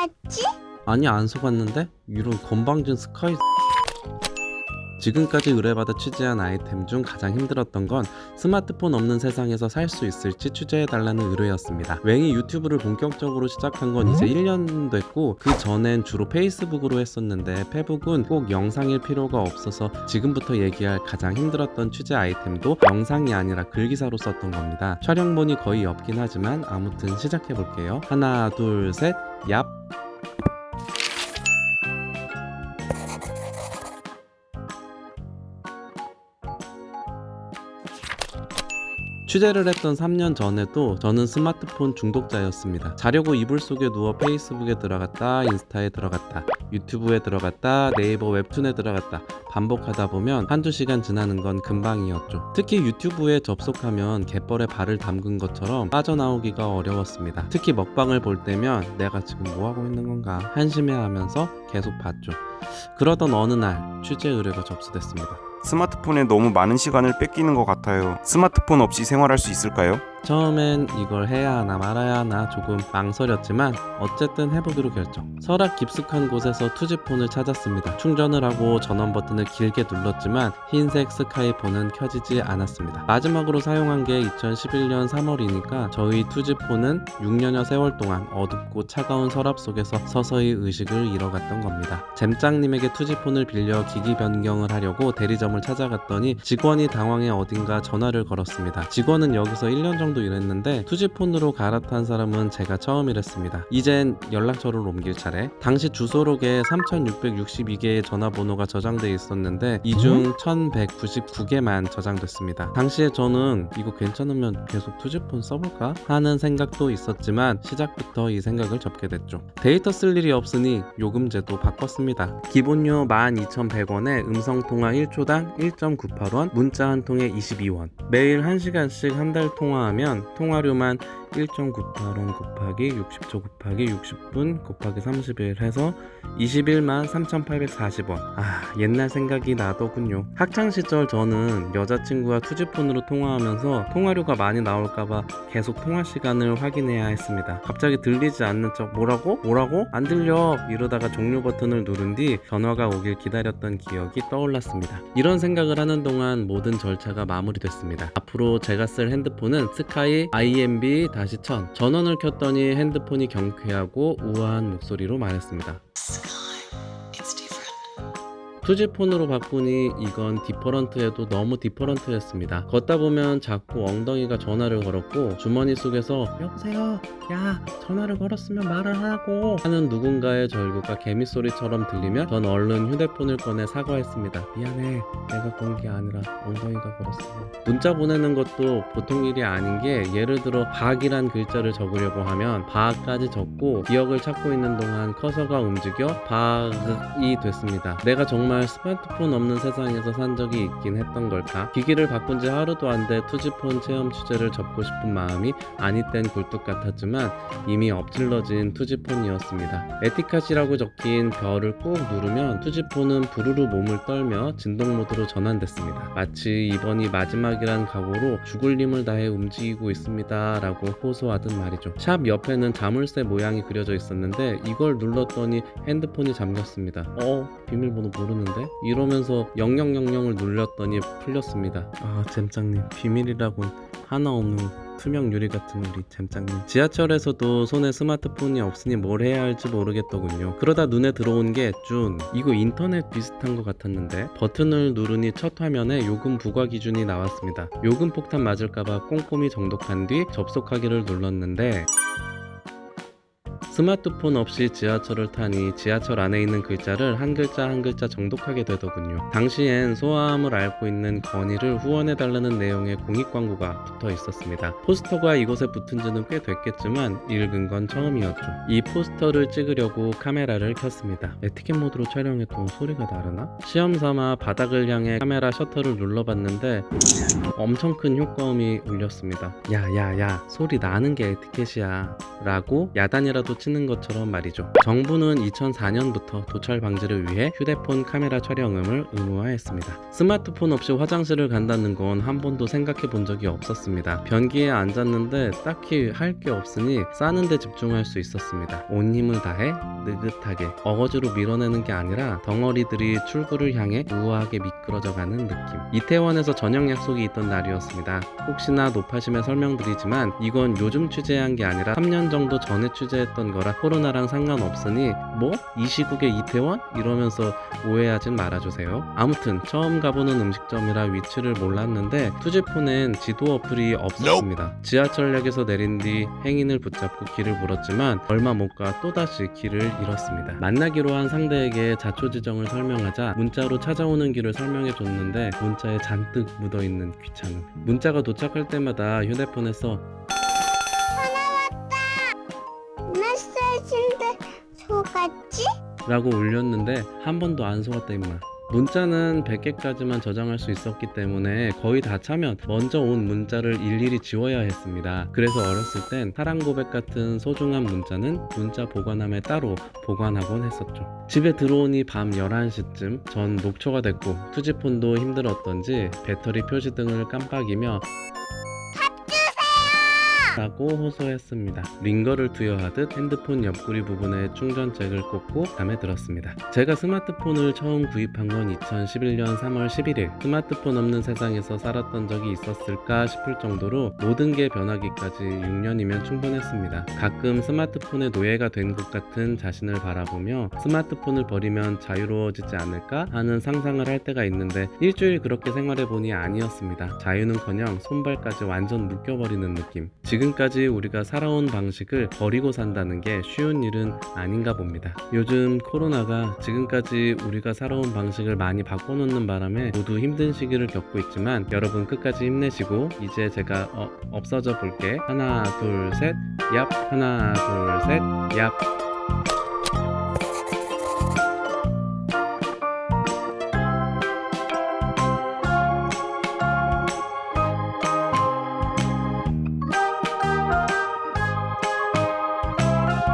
속았지? 아니 안 속았는데? 이런 건방진 스카이. 지금까지 의뢰받아 취재한 아이템 중 가장 힘들었던 건 스마트폰 없는 세상에서 살 수 있을지 취재해달라는 의뢰였습니다. 웽이 유튜브를 본격적으로 시작한 건 이제 1년 됐고 그 전엔 주로 페이스북으로 했었는데 페북은 꼭 영상일 필요가 없어서 지금부터 얘기할 가장 힘들었던 취재 아이템도 영상이 아니라 글기사로 썼던 겁니다. 촬영본이 거의 없긴 하지만 아무튼 시작해볼게요. 하나 둘 셋 얍. 취재를 했던 3년 전에도 저는 스마트폰 중독자였습니다. 자려고 이불 속에 누워 페이스북에 들어갔다, 인스타에 들어갔다, 유튜브에 들어갔다, 네이버 웹툰에 들어갔다 반복하다 보면 한두 시간 지나는 건 금방이었죠. 특히 유튜브에 접속하면 갯벌에 발을 담근 것처럼 빠져나오기가 어려웠습니다. 특히 먹방을 볼 때면 내가 지금 뭐하고 있는 건가 한심해하면서 계속 봤죠. 그러던 어느 날 취재 의뢰가 접수됐습니다. 스마트폰에 너무 많은 시간을 뺏기는 것 같아요. 스마트폰 없이 생활할 수 있을까요? 처음엔 이걸 해야 하나 말아야 하나 조금 망설였지만 어쨌든 해보기로 결정. 설악 깊숙한 곳에서 투지폰을 찾았습니다. 충전을 하고 전원 버튼을 길게 눌렀지만 흰색 스카이폰은 켜지지 않았습니다. 마지막으로 사용한 게 2011년 3월이니까 저희 투지폰은 6년여 세월 동안 어둡고 차가운 서랍 속에서 서서히 의식을 잃어갔던 겁니다. 잼짱님에게 투지폰을 빌려 기기 변경을 하려고 대리점을 찾아갔더니 직원이 당황해 어딘가 전화를 걸었습니다. 직원은 여기서 1년 정도 일했는데 투지폰으로 갈아탄 사람은 제가 처음이랬습니다. 이젠 연락처를 옮길 차례. 당시 주소록에 3662개의 전화번호가 저장돼 있었는데 이 중 1199개만 저장됐습니다. 당시에 저는 이거 괜찮으면 계속 투지폰 써볼까? 하는 생각도 있었지만 시작부터 이 생각을 접게 됐죠. 데이터 쓸 일이 없으니 요금제도 바꿨습니다. 기본료 12,100원에 음성통화 1초당 1.98원, 문자 한 통에 22원. 매일 1시간씩 한 달 통화하면 통화료만 1.98원 곱하기 60초 곱하기 60분 곱하기 30일 해서 21만 3,840원. 옛날 생각이 나더군요. 학창시절 저는 여자친구와 투지폰으로 통화하면서 통화료가 많이 나올까봐 계속 통화시간을 확인해야 했습니다. 갑자기 들리지 않는 척 뭐라고? 안 들려 이러다가 종료 버튼을 누른 뒤 전화가 오길 기다렸던 기억이 떠올랐습니다. 이런 생각을 하는 동안 모든 절차가 마무리됐습니다. 앞으로 제가 쓸 핸드폰은 스카이 IMB-1000. 전원을 켰더니 핸드폰이 경쾌하고 우아한 목소리로 말했습니다. 투지폰으로 바꾸니 이건 디퍼런트해도 너무 디퍼런트했습니다. 걷다 보면 자꾸 엉덩이가 전화를 걸었고 주머니 속에서 여보세요? 야 전화를 걸었으면 말을 하고 하는 누군가의 절규가 개미소리처럼 들리면 전 얼른 휴대폰을 꺼내 사과했습니다. 미안해, 내가 건 게 아니라 엉덩이가 걸었어. 문자 보내는 것도 보통 일이 아닌 게 예를 들어 박이란 글자를 적으려고 하면 박까지 적고 기억을 찾고 있는 동안 커서가 움직여 박이 됐습니다. 내가 정말 스마트폰 없는 세상에서 산 적이 있긴 했던 걸까? 기기를 바꾼 지 하루도 안 돼 투지폰 체험 취재를 접고 싶은 마음이 아니 땐 굴뚝 같았지만 이미 엎질러진 투지폰이었습니다. 에티카시라고 적힌 별을 꾹 누르면 투지폰은 부르르 몸을 떨며 진동 모드로 전환됐습니다. 마치 이번이 마지막이란 각오로 죽을 힘을 다해 움직이고 있습니다 라고 호소하듯 말이죠. 샵 옆에는 자물쇠 모양이 그려져 있었는데 이걸 눌렀더니 핸드폰이 잠겼습니다. 비밀번호 모르는데? 이러면서 0000을 눌렀더니 풀렸습니다. 잼짱님 비밀이라곤 하나 없는 투명 유리 같은 우리 잼짱님. 지하철에서도 손에 스마트폰이 없으니 뭘 해야 할지 모르겠더군요. 그러다 눈에 들어온 게 준, 이거 인터넷 비슷한 것 같았는데 버튼을 누르니 첫 화면에 요금 부과 기준이 나왔습니다. 요금 폭탄 맞을까봐 꼼꼼히 정독한 뒤 접속하기를 눌렀는데 스마트폰 없이 지하철을 타니 지하철 안에 있는 글자를 한 글자 한 글자 정독하게 되더군요. 당시엔 소아암을 앓고 있는 건이를 후원해달라는 내용의 공익광고가 붙어 있었습니다. 포스터가 이곳에 붙은 지는 꽤 됐겠지만 읽은 건 처음이었죠. 이 포스터를 찍으려고 카메라를 켰습니다. 에티켓 모드로 촬영해도 소리가 다르나? 시험삼아 바닥을 향해 카메라 셔터를 눌러봤는데 엄청 큰 효과음이 울렸습니다. 야야야 소리 나는 게 에티켓이야 라고 야단이라도 치는 것처럼 말이죠. 정부는 2004년부터 도찰 방지를 위해 휴대폰 카메라 촬영음을 의무화했습니다. 스마트폰 없이 화장실을 간다는 건 한 번도 생각해 본 적이 없었습니다. 변기에 앉았는데 딱히 할 게 없으니 싸는 데 집중할 수 있었습니다. 온 힘을 다해 느긋하게 어거지로 밀어내는 게 아니라 덩어리들이 출구를 향해 우아하게 미끄러져 가는 느낌. 이태원에서 저녁 약속이 있던 날이었습니다. 혹시나 높아심에 설명드리지만 이건 요즘 취재한 게 아니라 3년 정도 전에 취재했던 거라 코로나랑 상관없으니 뭐? 이 시국에 이태원? 이러면서 오해하진 말아주세요. 아무튼 처음 가보는 음식점이라 위치를 몰랐는데 투지폰엔 지도 어플이 없었습니다. 지하철역에서 내린 뒤 행인을 붙잡고 길을 물었지만 얼마 못 가 또다시 길을 잃었습니다. 만나기로 한 상대에게 자초지정을 설명하자 문자로 찾아오는 길을 설명해줬는데 문자에 잔뜩 묻어있는 귀찮음. 문자가 도착할 때마다 휴대폰에서 메시지인데 속았지? 라고 울렸는데 한 번도 안 속았다 임마. 문자는 100개까지만 저장할 수 있었기 때문에 거의 다 차면 먼저 온 문자를 일일이 지워야 했습니다. 그래서 어렸을 땐 사랑 고백 같은 소중한 문자는 문자 보관함에 따로 보관하곤 했었죠. 집에 들어오니 밤 11시쯤 전 녹초가 됐고 투지폰도 힘들었던지 배터리 표시등을 깜빡이며 라고 호소했습니다. 링거를 투여하듯 핸드폰 옆구리 부분에 충전잭을 꽂고 잠에 들었습니다. 제가 스마트폰을 처음 구입한 건 2011년 3월 11일. 스마트폰 없는 세상에서 살았던 적이 있었을까 싶을 정도로 모든 게 변하기까지 6년이면 충분했습니다. 가끔 스마트폰의 노예가 된 것 같은 자신을 바라보며 스마트폰을 버리면 자유로워지지 않을까 하는 상상을 할 때가 있는데 일주일 그렇게 생활해보니 아니었습니다. 자유는커녕 손발까지 완전 묶여버리는 느낌. 지금까지 우리가 살아온 방식을 버리고 산다는 게 쉬운 일은 아닌가 봅니다. 요즘 코로나가 지금까지 우리가 살아온 방식을 많이 바꿔놓는 바람에 모두 힘든 시기를 겪고 있지만 여러분 끝까지 힘내시고 이제 제가 없어져 볼게. 하나 둘 셋 얍. 하나 둘 셋 얍.